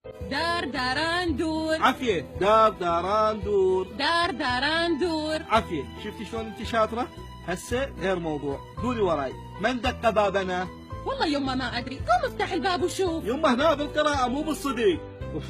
دار داران دور. عافية. دار داران دور. دار داران دور. عافية. شفتي شلون انت شاطرة؟ هسه غير موضوع، قولي وراي، من دق بابنا؟ والله يما ما ادري، قوم افتح الباب وشوف. يمه هنا بالقراءة مو بالصديق. اوف.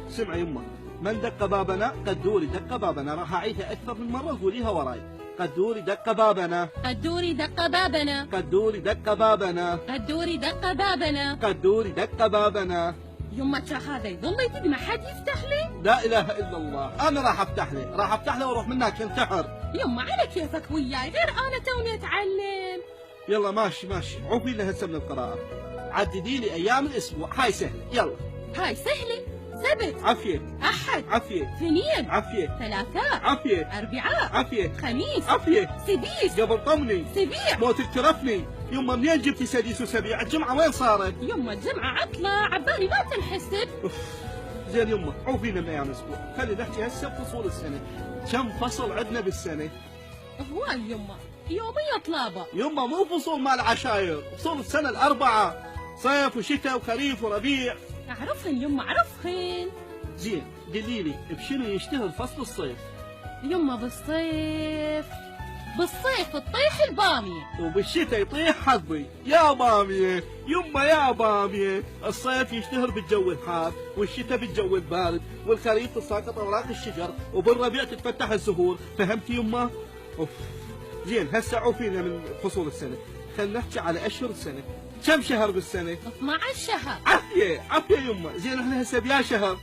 سمعي يمه، من دق بابنا؟ قدوري دق بابنا، راح اعيدها اكثر من مرة، قوليها وراي. قدوري دق بابنا. قدوري دق بابنا. قدوري دق بابنا. قدوري دق بابنا. قدوري دق بابنا. يما ترى هذا يظل يدق ما حد يفتح لي. لا اله الا الله، انا راح افتح له، راح افتح له واروح منك انتحر. يما على كيفك وياي، غير انا توني اتعلم. يلا ماشي ماشي، عوفي لنا هسه من القراءة. عددي لي ايام الاسبوع، هاي سهلة، يلا. هاي سهلة. سبت. عافية. احد. عافية. اثنين. عافية. ثلاثاء. عافية. اربعاء. عافية. خميس. عافية. سديس. قبل طمني. سبيع. موت الترفني. يما منين جبتي سديس وسبيع؟ الجمعة وين صارت؟ يما الجمعة عطلة، عبالي ما تنحسب. أوف. زين يما، عوفينا من ايام الاسبوع، خلي نحكي هسه بفصول السنة. كم فصل عندنا بالسنة؟ هواي يما، يومية طلابة. يما مو فصول مال عشاير، فصول السنة الأربعة، صيف وشتاء وخريف وربيع. اعرفهن يما اعرفهن. زين قولي لي بشنو يشتهر فصل الصيف؟ يما بالصيف تطيح البامية. وبالشتاء يطيح حظي يا بامية. يما يا بامية، الصيف يشتهر بالجو الحار، والشتاء بالجو البارد، والخريف تساقط اوراق الشجر، وبالربيع تتفتح الزهور، فهمتي يما؟ اوف. زين هسه عوفينا من فصول السنة، خلينا نحكي على اشهر السنة. كم شهر بالسنة؟ 12 شهر. عافية عافية يما. زين احنا هسه بيا شهر؟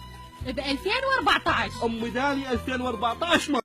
ب 2014. امي داني 2014 ما